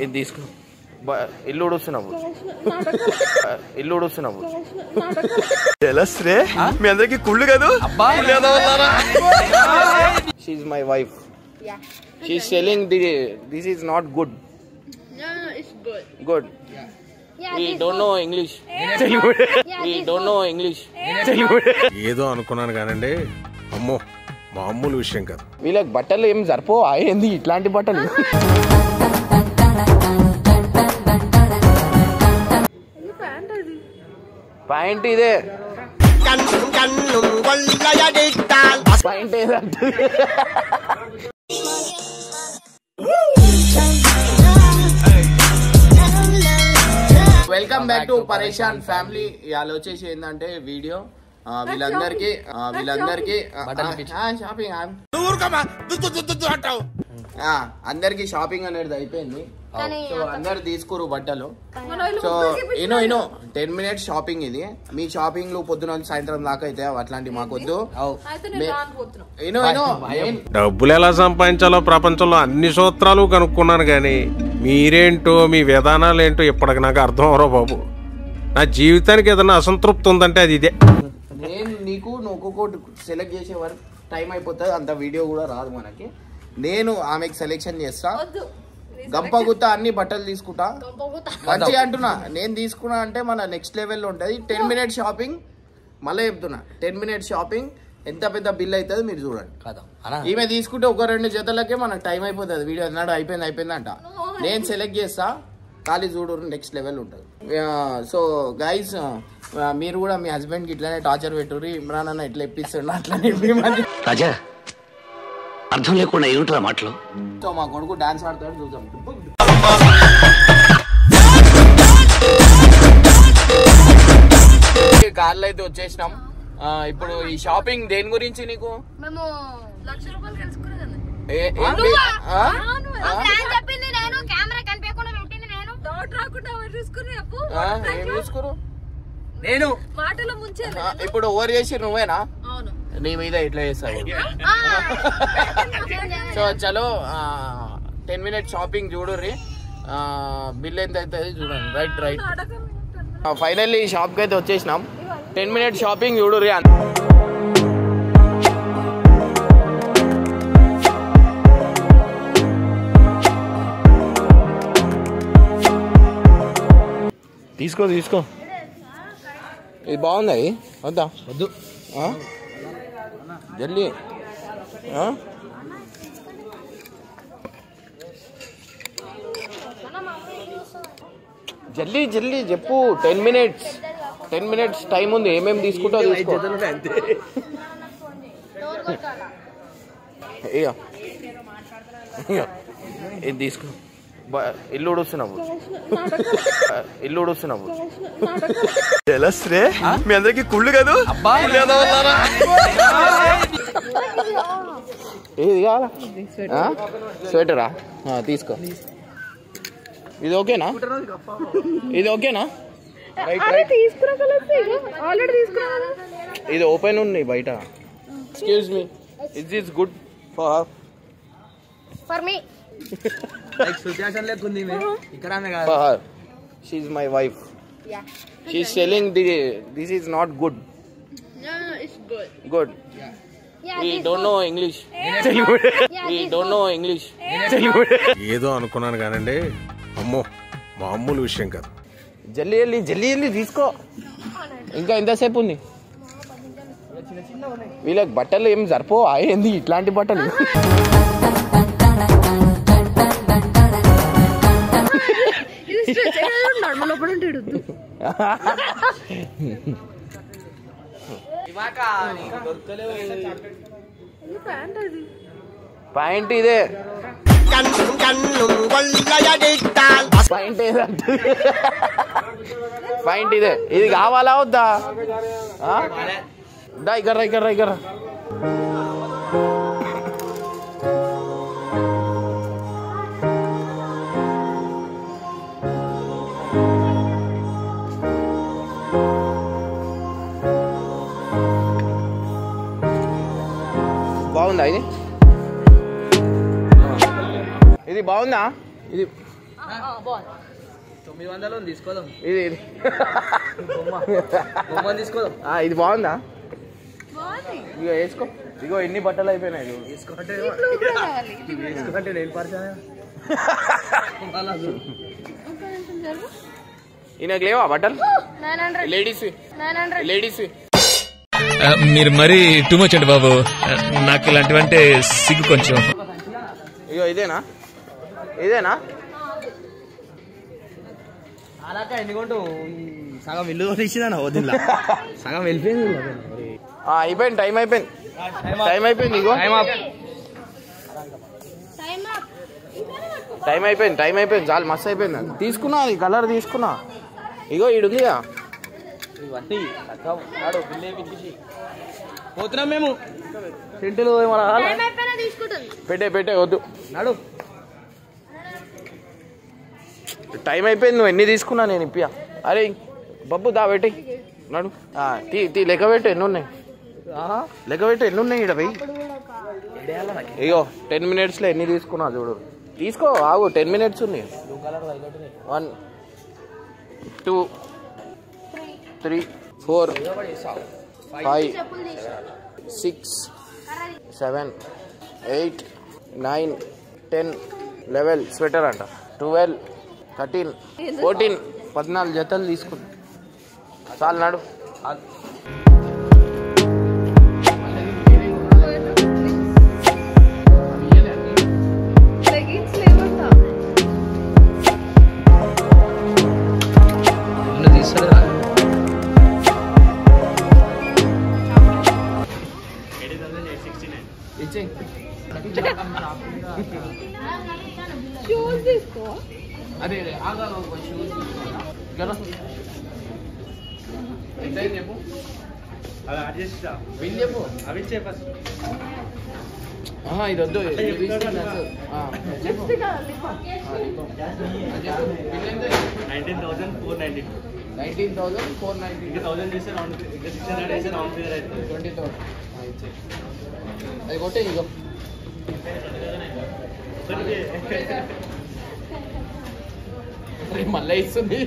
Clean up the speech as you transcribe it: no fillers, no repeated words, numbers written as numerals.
ఇది తీసుకో. ఇల్లు ఉడుస్తున్నావు, ఇల్లు ఉడుస్తున్నావు. మీ అందరికి కుళ్ళు కాదు. She my wife. She selling this is not good. Good. We don't know English. We don't know English. ఏదో అనుకున్నాను కానండి, అమ్మో మామూలు విషయం కాదు. వీళ్ళకి బట్టలు ఏం సరిపో అయింది ఇట్లాంటి బట్టలు. పాయింట్ ఇదే, పాయింట్ ఏదంటే వెల్కమ్ బ్యాక్ టు పరేషాన్ ఫ్యామిలీ. ఇవాళ వచ్చేసి ఏంటంటే వీడియో వీళ్ళందరికీ షాపింగ్ అందరికి షాపింగ్ అనేది అయిపోయింది. సో అందరు తీసుకురు బట్టలు. So Eno 10 minutes shopping. ఇది మీ షాపింగ్ లు పొద్దున సాయంత్రం దాకా అయితే అట్లాంటి మాకొద్దు. డబ్బులు ఎలా సంపాదించాలో ప్రపంచంలో అన్ని సూత్రాలు కనుక్కున్నాను గానీ మీరేంటో మీ విధానాలు ఏంటో ఇప్పటికి నాకు అర్థం అవరో బాబు. నా జీవితానికి ఏదైనా అసంతృప్తి ఉందంటే అది ఇదే. నేను నువ్వు ఒక్కొక్కటి సెలెక్ట్ చేసే వరకు టైం అయిపోతుంది, అంత వీడియో కూడా రాదు మనకి. నేను ఆమెకి సెలెక్షన్ చేస్తా, గంపగుత్త అన్ని బట్టలు తీసుకుంటా. మంచిగా అంటున్నా, నేను తీసుకున్నా అంటే మన నెక్స్ట్ లెవెల్లో ఉంటుంది. 10 minutes షాపింగ్. మళ్ళీ చెప్తున్నా 10 minutes షాపింగ్. ఎంత పెద్ద బిల్ అవుతుంది మీరు చూడండి. ఈమె తీసుకుంటే 1-2 జతలకే మనకు టైం అయిపోతుంది. వీడియో అన్నాడు అయిపోయింది అంట. నేను సెలెక్ట్ చేస్తా, ఖాళీ చూడు, నెక్స్ట్ లెవెల్ ఉంటుంది. సో గైస్, మీరు కూడా మీ హస్బెండ్కి ఇట్లానే టార్చర్ పెట్టుర్రి. ఇమ్రాన్ అన్న ఎట్లా ఇప్పిస్తుండ అట్లనే రాజా, అర్థం లేకుండా ఏమిట్రా మాటలు. సో మా కొడుకు డాన్స్ ఆడతాడు, చూద్దాం. కార్లో అయితే వచ్చేసినాం. ఇప్పుడు ఈ షాపింగ్ దేని గురించి నీకు? నేను ఇప్పుడు ఓవర్ చేసి నువ్వేనా? నీ మీద ఇట్లా చేస్తావు. సో చలో 10 minutes షాపింగ్ చూడుర్రి. బిల్ ఎంత అవుతుంది చూడండి. రైట్. ఫైనల్లీ షాప్కి అయితే వచ్చేసినాం. 10 minutes షాపింగ్ చూడుర్రి. తీసుకో. ఇది బాగుంది. వద్దా? వద్దు. జల్దీ జల్దీ చెప్పు. 10 minutes టైం ఉంది. ఏమేమి తీసుకుంటావు తీసుకో. ఇది తీసుకో. ఇల్లు ఉడుస్తున్నావు. మీ అందరికి కుళ్ళు కాదు. ఏది కావాలా? స్వెటరా తీసుకో. ఇది ఓకేనా? ఇది ఓపెన్ ఉంది బయట. Excuse me, is this good for me? She's my wife. She's selling this is not good. No, it's good. Good. We don't know English. We don't know English. ఏదో అనుకున్నాను కానండి, అమ్మో మామూలు విషయం కాదు. జల్దీ తీసుకో. ఇంకా ఎంతసేపు ఉంది? వీళ్ళకి బట్టలు ఏం సరిపో అయింది ఇట్లాంటి బట్టలు. పాయింట్ ఇదే, పాయింట్ ఏదంటే పాయింట్ ఇదే. ఇది కావాలా వద్దా? ఇక్కడ బాగుందా? ఇది బాగుందా? ఇది బాగుంది 900 తీసుకోదాం. ఇది బొమ్మ తీసుకోదాం. ఇది బాగుందా? బాగుంది. ఇగో వేసుకో. ఇగో ఎన్ని బట్టలు అయిపోయినాయి. వేసుకుంటే నేను పరిచయం. ఈయనకు లేవా బట్టలు? 900. లేడీస్ 900. లేడీస్ మీరు మరీ టూ మచ్ అండి బాబు. నాకు ఇలాంటివంటే సిగ్గు కొంచెం. ఇగో ఇదేనా? ఇదేనా? అలాక ఎందుకంటూ సగం ఇల్లు ఇచ్చినా వదిలా సగం వెళ్ళిపోయింది. అయిపోయింది. టైం అయిపోయింది. ఇగో టైం అయిపోయింది. చాలా మస్తు అయిపోయింది. తీసుకున్నా ఈ కలర్ తీసుకున్నా. ఇగో ఈడుందిగా. పోతున్నాం మేము. సెంటులు ఏమన్నా పెట్టే వద్దు. నాడు టైం అయిపోయింది. నువ్వు ఎన్ని తీసుకున్నా నేను ఇప్పియా. అరే బబ్బు దా పెట్టి నాడు. లెక్క పెట్టు ఎన్ని ఉన్నాయి. లెక్క పెట్టు ఎన్ని ఉన్నాయి ఇక్కడ పోయి. ఇగో 10 minutesలో ఎన్ని తీసుకున్నా చూడు. తీసుకో ఆగు. 10 minutes ఉన్నాయి. 1 2 3 4 5 6 7 8 9 10 11 స్వెటర్ అంట 12 13 14 14 జతలు తీసుకున్నా. చాలు నాడు. షూస్ తీసుకో. అదే చెప్పు. బిల్ చెప్పు. ఇది వద్దు. చెప్పు. 19,490. అది కొట్టే ఇగో. మళ్ళీ ఇస్తుంది.